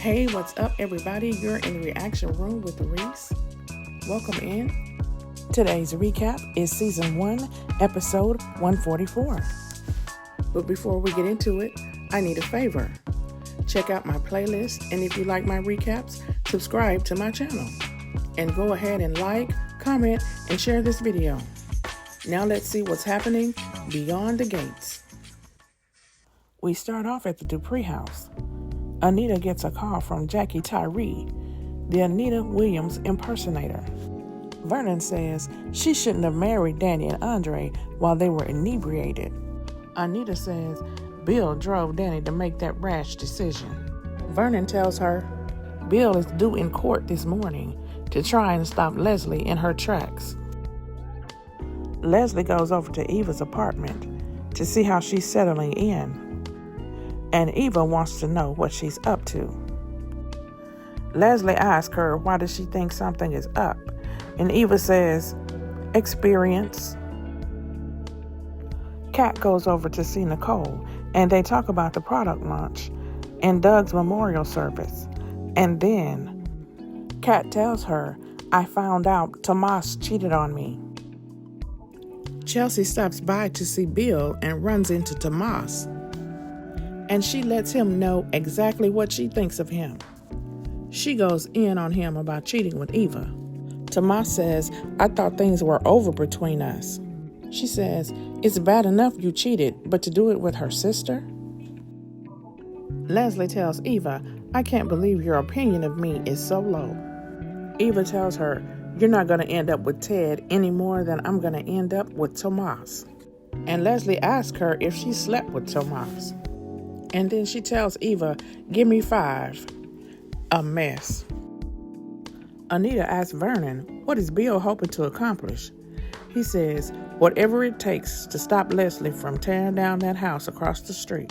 Hey, what's up, everybody? You're in the reaction room with Reese. Welcome in. Today's recap is Season 1, Episode 144. But before we get into it, I need a favor. Check out my playlist, and if you like my recaps, subscribe to my channel. And go ahead and like, comment, and share this video. Now let's see what's happening beyond the gates. We start off at the Dupree house. Anita gets a call from Jackie Tyree, the Anita Williams impersonator. Vernon says she shouldn't have married Danny and Andre while they were inebriated. Anita says Bill drove Danny to make that rash decision. Vernon tells her Bill is due in court this morning to try and stop Leslie in her tracks. Leslie goes over to Eva's apartment to see how she's settling in. And Eva wants to know what she's up to. Leslie asks her why does she think something is up, and Eva says, experience. Kat goes over to see Nicole, and they talk about the product launch and Doug's memorial service. And then Kat tells her, I found out Tomas cheated on me. Chelsea stops by to see Bill and runs into Tomas. And she lets him know exactly what she thinks of him. She goes in on him about cheating with Eva. Tomas says, I thought things were over between us. She says, it's bad enough you cheated, but to do it with her sister? Leslie tells Eva, I can't believe your opinion of me is so low. Eva tells her, you're not going to end up with Ted any more than I'm going to end up with Tomas. And Leslie asks her if she slept with Tomas. And then she tells Eva, give me 5. A mess. Anita asks Vernon, what is Bill hoping to accomplish? He says, whatever it takes to stop Leslie from tearing down that house across the street.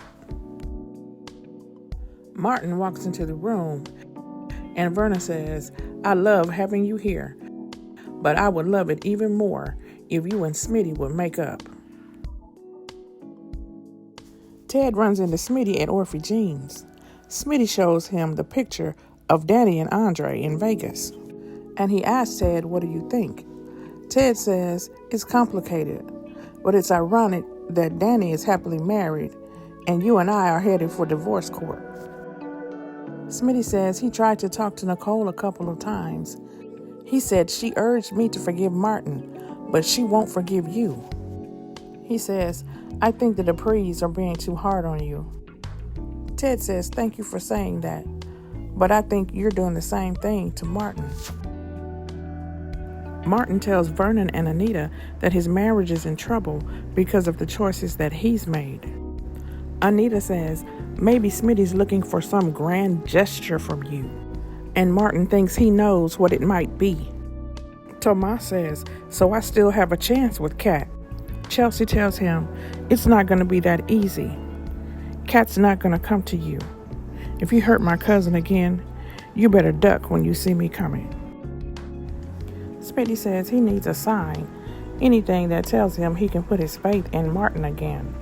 Martin walks into the room, and Vernon says, I love having you here, but I would love it even more if you and Smitty would make up. Ted runs into Smitty at Orphy Jean's. Smitty shows him the picture of Danny and Andre in Vegas. And he asks Ted, what do you think? Ted says, it's complicated, but it's ironic that Danny is happily married and you and I are headed for divorce court. Smitty says he tried to talk to Nicole a couple of times. He said she urged me to forgive Martin, but she won't forgive you. He says, I think the Duprees are being too hard on you. Ted says, thank you for saying that, but I think you're doing the same thing to Martin. Martin tells Vernon and Anita that his marriage is in trouble because of the choices that he's made. Anita says, maybe Smitty's looking for some grand gesture from you, and Martin thinks he knows what it might be. Tomas says, so I still have a chance with Kat. Chelsea tells him, it's not going to be that easy. Kat's not going to come to you. If you hurt my cousin again, you better duck when you see me coming. Smitty says he needs a sign, anything that tells him he can put his faith in Martin again.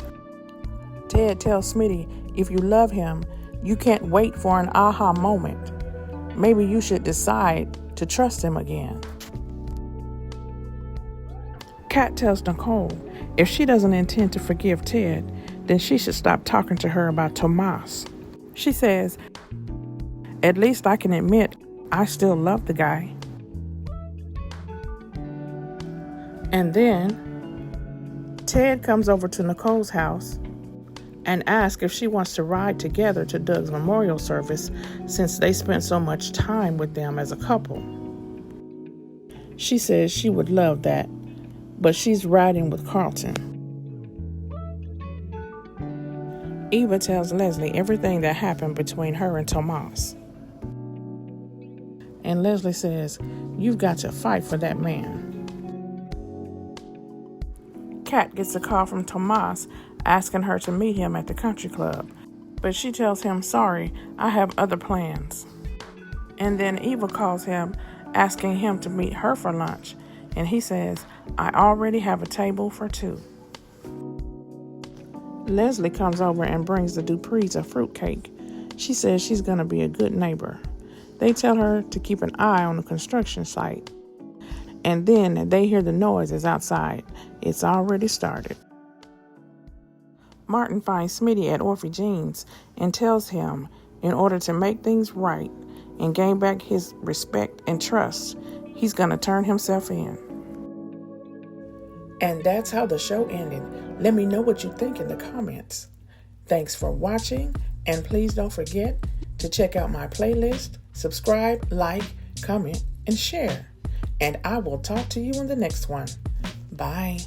Ted tells Smitty, if you love him, you can't wait for an aha moment. Maybe you should decide to trust him again. Kat tells Nicole, if she doesn't intend to forgive Ted, then she should stop talking to her about Tomas. She says, at least I can admit I still love the guy. And then Ted comes over to Nicole's house and asks if she wants to ride together to Doug's memorial service since they spent so much time with them as a couple. She says she would love that, but she's riding with Carlton. Eva tells Leslie everything that happened between her and Tomas. And Leslie says, you've got to fight for that man. Kat gets a call from Tomas asking her to meet him at the country club, but she tells him, sorry, I have other plans. And then Eva calls him asking him to meet her for lunch, and he says, I already have a table for 2. Leslie comes over and brings the Duprees a fruitcake. She says she's going to be a good neighbor. They tell her to keep an eye on the construction site. And then they hear the noises outside. It's already started. Martin finds Smitty at Orphy Jean's and tells him in order to make things right and gain back his respect and trust, he's going to turn himself in. And that's how the show ended. Let me know what you think in the comments. Thanks for watching, and please don't forget to check out my playlist, subscribe, like, comment, and share. And I will talk to you in the next one. Bye.